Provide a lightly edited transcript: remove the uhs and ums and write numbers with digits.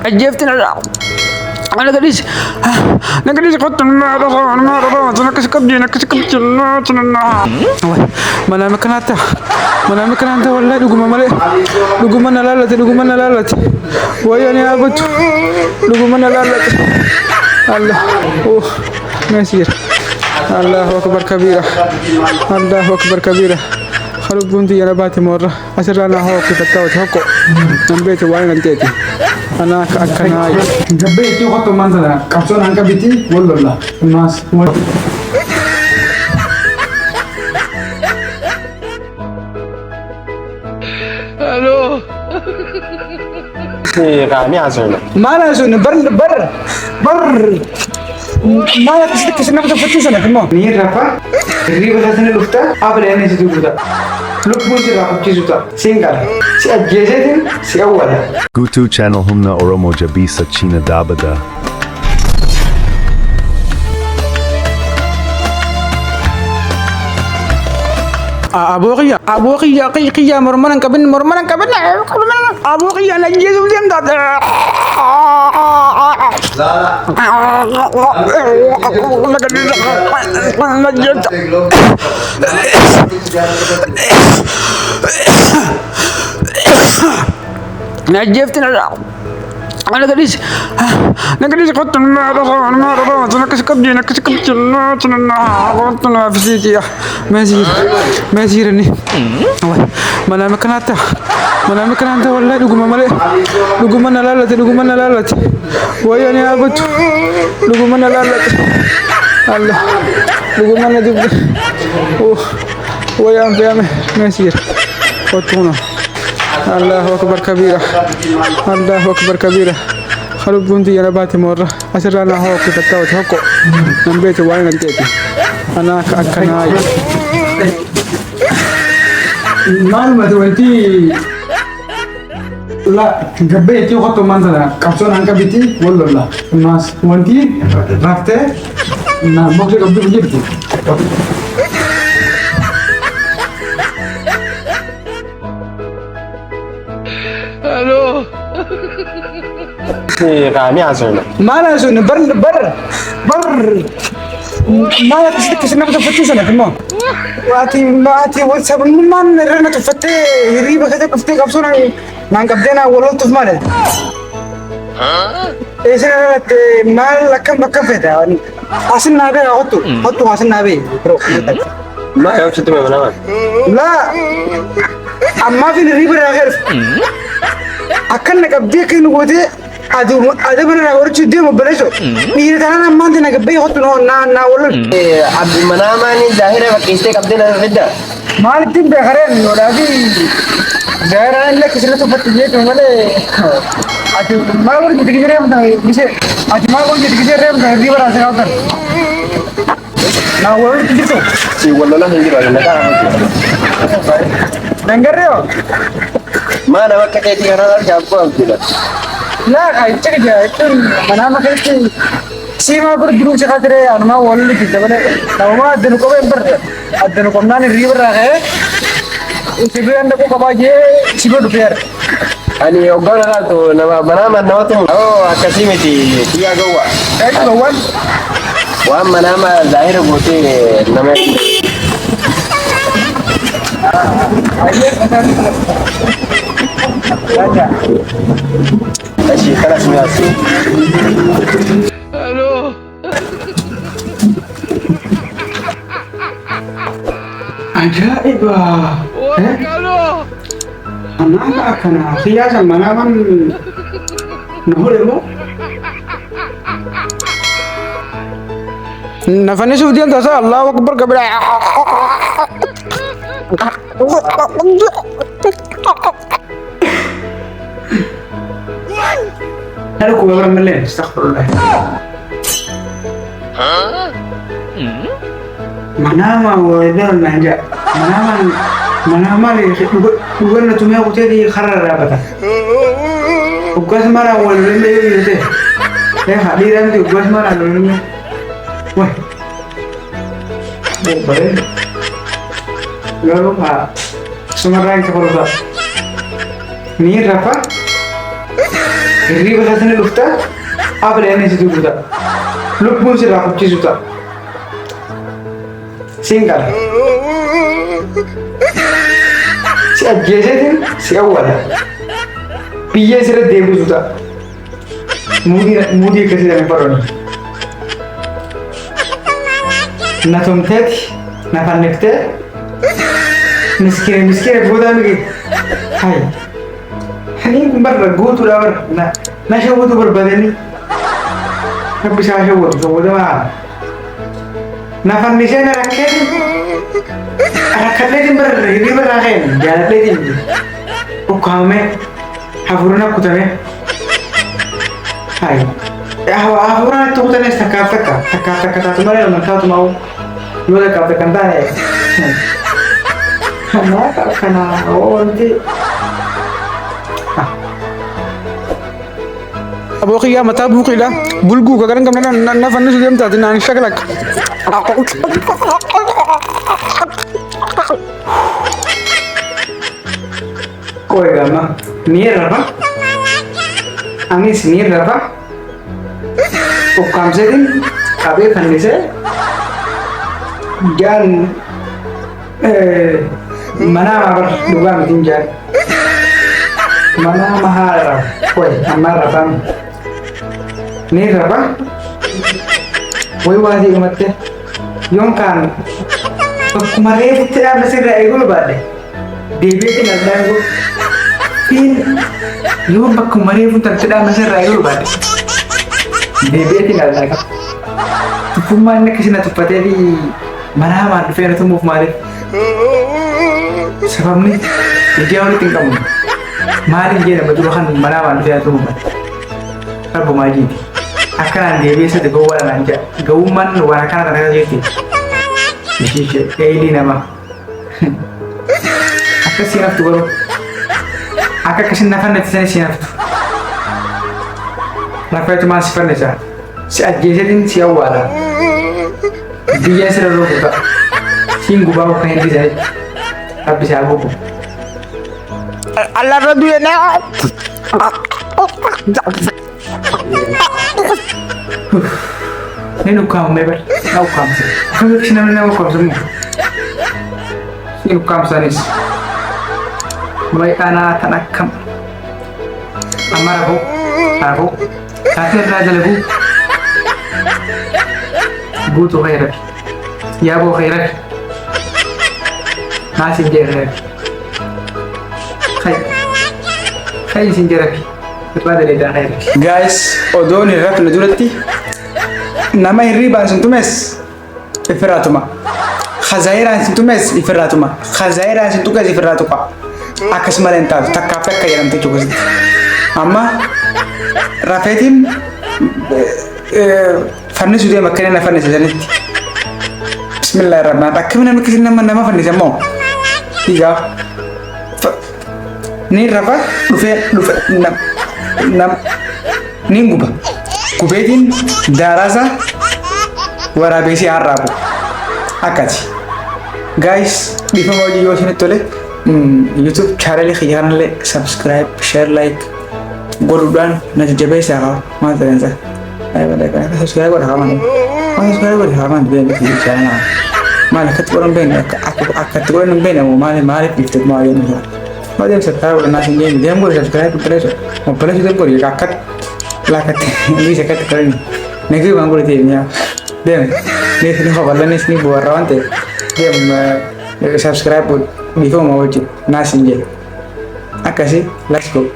عجبتنا. أنا قديش كنت ما رضا نكسكب mana makanata wallahi dhuguma male dhugumana laalate wayani abatu dhugumana laalate Allah oh nasir Allahu akbar kabira خلق بنتي أنا باتي مرة أسر أنا هو كيف تاوت هكو من بيتي وين الكيتي أنا كأكناي جبيتي وقت ما نزل كابسون عنك بيتي ولا لا الناس الو kami asal mana asal ber ما يقصدك كسرنا بتفتش أنا كمان نير رفع الريبة هذا لفتا قبل أن يجي تقوله لوك بوجي رفع كيسوتا سينغال سأجهزين سأولا Gutu channel humna oromo jabisa china dabada. أبوقيا قيا مرمنا كبن أبوقيا نجيز وزين داد نجفتنا أنا قديش كنت ما رضا نكسكب جنة فيزيكيا مسيرني mana makanata wallahi dhuguma male dhugumana laalate wayani abatu dhugumana laalate Allah dhugumana dibbe oh wayan fiyame masir otuna Allahu akbar kabira خلق بنتي أنا باتي مرة أسر أنا هو كيف تاوت هكو من بيتي وين الكيتي أنا كأكناي معلومة وانتي لا جبيتي وقت ما نزل كابسون عنك بيتي ولا لا الناس وانتي رحتة نعم بقول لك أبدي بجيبتي الو kami asal mana asal ber ما يقصدك كسرنا بتفتش أنا كمان واتي واتساب من رنا تفتح ريبة كذا كفتي كابسون نان كبدنا ولا تفمانه إيش مال لكم بكفته يعني حسن نابي هاتو حسن نابي برو ما يوم شتى mana لا أما في الريبة غير أكن كبدي كين وده ada mana nak orang cuci mau belajar. Ni karena mana nak bayi hot na ulun. Abdi mana ni zahir है किससे कब दिन है माल तीन बेहरे नोरादी जहर आने लगे किसी ने तो पत्ती ये तुम्हारे आज माल बोल के दिखे रहे हैं बताइए किसे आज माल बोल के दिखे रहे हैं बताइए रिवर आसे आकर ना वो किसी तो si wala lang hindi rin naka dengar reo mana waktu kayak tiara jam ko ang tila لا كايتك جا itu mana makan sih سيما برد دروس خاطر أنا ما أقول لك كده بنا لو ما أدنى كوبا برد أدنى كومنا نريبر راه سيبي عندك كوبا جي سيبي دوبير ani ogal na to na mana man na to oh akasimiti tiya gawa أيش لون wa mana ma zahir gote na me Ashi kala semua sih. Halo. Ajaib ah. Halo. Anak akan siya sa manaman nahuli mo. Nafani sudian tasa Allahu Akbar kabira. Halo ko orang melen astaghfirullah. Manama wadal nanja. Manama le bukan natumia ko tedi kharara bata. Ugas mara wal le yete. Hadiran tu ugas mara le. Wah. boleh. Lalu Pak, sumarang kepala. Ni apa? Ini bahasa ni lufta. Apa dia ni situ lufta? Lupun sih lah, kuci suta. Single. Si aja sih, si awal. Piye sih debu suta. Mudi kasih dalam paroni. Na tumtet, na panekte. Miskire goda lagi. Hai. Hani bar gotu lawan. Na shawu tu berbadani. Tapi saya shawu tu goda mah. Na panisnya na rakyat. Rakyat lagi ini berakhir. Jalan lagi. Ukame. Hafuruna kutame. Hai. Hafuruna tu kutame taka tu mana mereka tu mau. Dua kata kanta ya. Karena nanti. Abu Qiyam mata Abu Qiyam bulgu kadang kadang na fannu sudah minta dinan syaklak. Koi gama nier apa? Angis nier apa? Ukam sedin kabe fannu se. Jan mana apa dua meeting jan. Mana mahal koi amar apa? Ni apa? Woi wadi umatnya. Yung kan kemarin itu apa sih dah ego bade. Dewi itu nada ego. Pin yung kemarin pun tak ada masih ego bade. Dewi itu nada ego. Tu mana kesini tu pada di mana mana fair tu move mari. Sebab ni dia orang tinggal mari dia nak betul kan mana mana fair tu move. Kalau maju akan Dewi itu gawat nanja. Gawuman luar akan ada jadi. Jadi ini nama. Aku siap tu baru. Aku kesini nafan nanti saya siap tu. Nafan itu masih pernah sah. Si aja sedin si awal. Dia selalu buka. Singgu bawa ke hindi saya. Tapi saya buku. Allah radu ya nak. Ini ukam member, ukam sih. Kamu kesini mana ukam semua? Ini ukam sanis. Mulai anak tanah kam. Amar aku. Akhir raja lebu. Butuh khairat. Ya bu khairat. Nasib khairat. Khay sinjarak. Kepada dia khairat. Guys, odoni rap najulati. Nama riba sentumes ifratuma khazaira sentumes ifratuma khazaira sentukas ifratuka akas malenta takapek kayak nanti cukup amma rafetin fanni sudah makannya fanni sejanit bismillahirrahmanirrahim nama kisah nama fanni semua tiga ni rafa lufe nam ninguba kubetin darasa warabesi arabu akati guys di mau video sini tole YouTube channel khiyana le subscribe share like gorudan na jabe sa ma ta yanza ay bada ka subscribe da haman ma subscribe da haman be ni channel ma la katwaran be akatwaran be na ma ma pifte ma yen ma dem subscribe na sin game dem go subscribe preso mo preso dem ko yakat lakat bisa kat keren negeri bangku di sini dem ni sini kawalan ni sini buat rawan teh dem subscribe di video mau wajib nasi je akasih let's go.